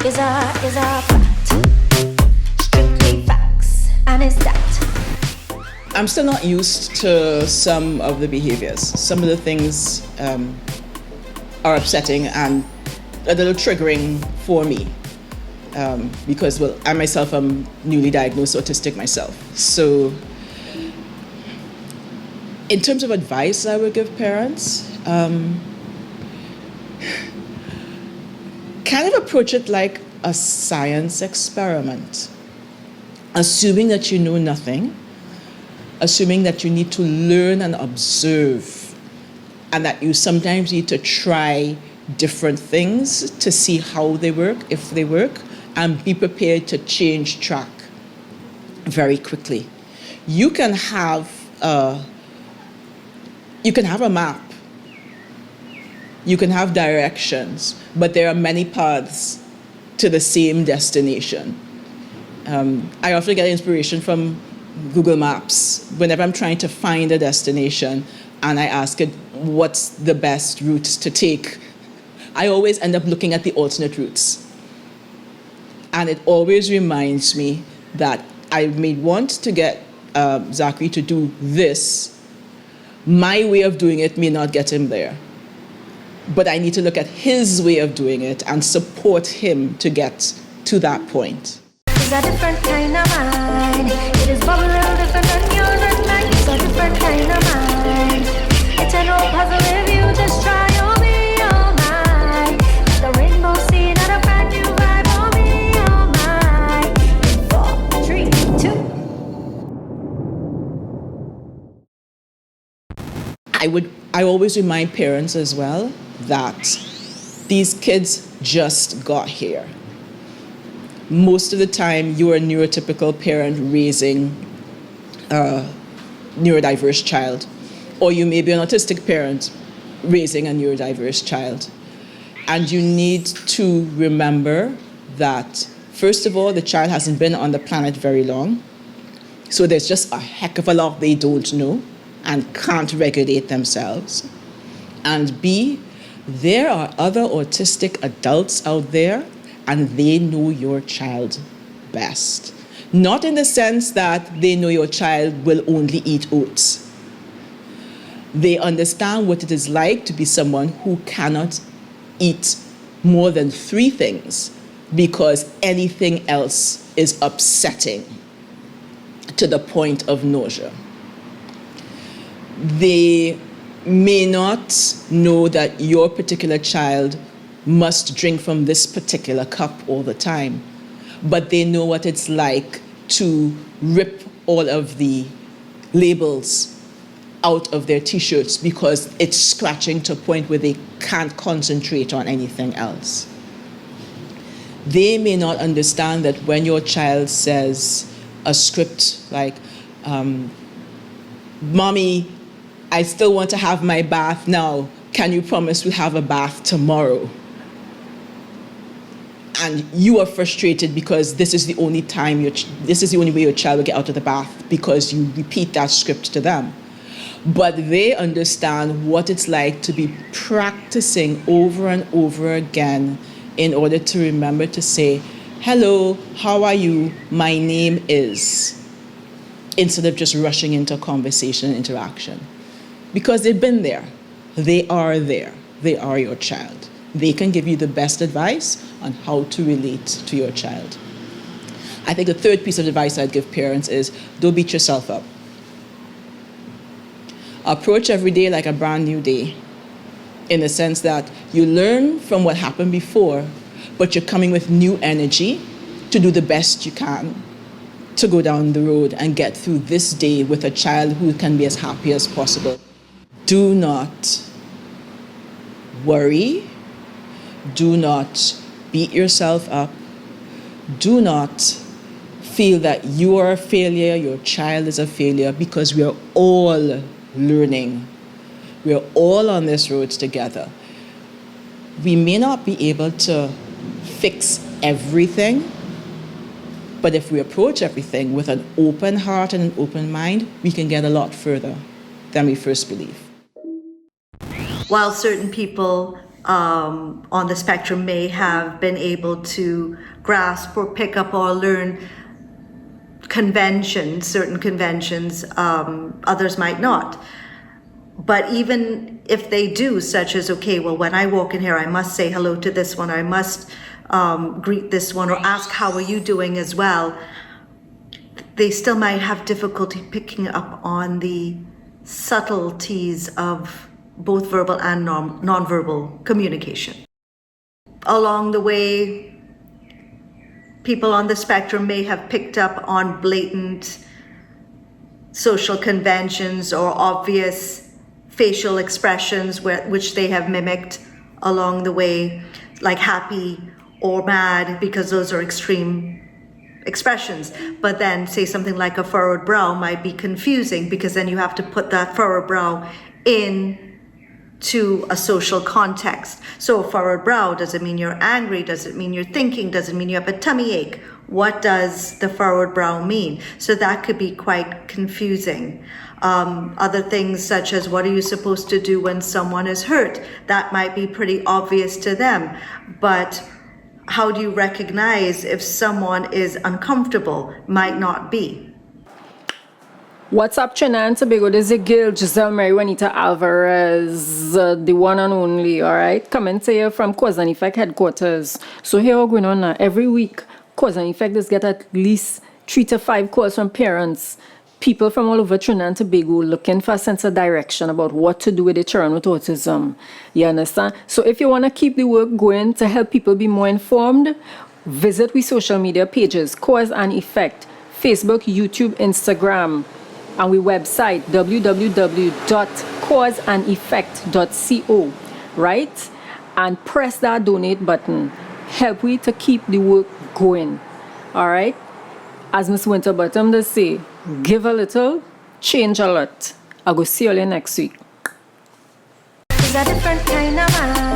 is a fact. Strictly facts, and it's that. I'm still not used to some of the behaviors. Some of the things are upsetting and a little triggering for me. Because, well, I myself am newly diagnosed autistic myself. So in terms of advice I would give parents, kind of approach it like a science experiment. Assuming that you know nothing, assuming that you need to learn and observe, and that you sometimes need to try different things to see how they work, if they work, and be prepared to change track very quickly. You can have a map, you can have directions, but there are many paths to the same destination. I often get inspiration from Google Maps whenever I'm trying to find a destination and I ask it what's the best route to take. I always end up looking at the alternate routes. And it always reminds me that I may want to get Zachary to do this. My way of doing it may not get him there. But I need to look at his way of doing it and support him to get to that point. It's a different kind of mind. It is but a little different than yours and mine. It's a different kind of mind. It's an old puzzle if you just try, you'll be all mine. The rainbow scene and a brand new vibe, you'll be all mine. 4, 3, 2. I always remind parents as well that these kids just got here. Most of the time, you're a neurotypical parent raising a neurodiverse child, or you may be an autistic parent raising a neurodiverse child. And you need to remember that, first of all, the child hasn't been on the planet very long, so there's just a heck of a lot they don't know and can't regulate themselves. And B, there are other autistic adults out there and they know your child best. Not in the sense that they know your child will only eat oats. They understand what it is like to be someone who cannot eat more than 3 things because anything else is upsetting to the point of nausea. They may not know that your particular child must drink from this particular cup all the time, but they know what it's like to rip all of the labels out of their t-shirts because it's scratching to a point where they can't concentrate on anything else. They may not understand that when your child says a script like, "Mommy, I still want to have my bath now. Can you promise we'll have a bath tomorrow?" And you are frustrated because this is the only way your child will get out of the bath because you repeat that script to them. But they understand what it's like to be practicing over and over again in order to remember to say, "Hello, how are you? My name is," instead of just rushing into conversation and interaction. Because they've been there. They are there. They are your child. They can give you the best advice on how to relate to your child. I think the third piece of advice I'd give parents is don't beat yourself up. Approach every day like a brand new day, in the sense that you learn from what happened before, but you're coming with new energy to do the best you can to go down the road and get through this day with a child who can be as happy as possible. Do not worry. Do not beat yourself up. Do not feel that you are a failure, your child is a failure, because we are all learning. We are all on this road together. We may not be able to fix everything, but if we approach everything with an open heart and an open mind, we can get a lot further than we first believe. While certain people on the spectrum may have been able to grasp or pick up or learn conventions, certain conventions, others might not. But even if they do, such as, okay, well, when I walk in here, I must say hello to this one, I must greet this one, or ask, how are you doing as well, they still might have difficulty picking up on the subtleties of both verbal and non-verbal communication. Along the way, people on the spectrum may have picked up on blatant social conventions or obvious facial expressions which they have mimicked along the way, like happy or mad, because those are extreme expressions. But then say something like a furrowed brow might be confusing, because then you have to put that furrowed brow in to a social context. So a furrowed brow, does it mean you're angry? Does it mean you're thinking? Does it mean you have a tummy ache? What does the furrowed brow mean? So that could be quite confusing. Other things such as, what are you supposed to do when someone is hurt? That might be pretty obvious to them, but how do you recognize if someone is uncomfortable? Might not be. What's up, Trinidad and Tobago? This is your girl, Giselle Mary Juanita Alvarez, the one and only, all right? Coming to you from Cause and Effect headquarters. So here we're going on now. Every week, Cause and Effect does get at least 3 to 5 calls from parents, people from all over Trinidad and Tobago looking for a sense of direction about what to do with their children with autism. You understand? So if you want to keep the work going to help people be more informed, visit we social media pages, Cause and Effect, Facebook, YouTube, Instagram, and we website www.causeandeffect.co, right? And press that donate button. Help we to keep the work going, all right? As Ms. Winterbottom does say, give a little, change a lot. I'll go see you all next week. It's a different kind of mind.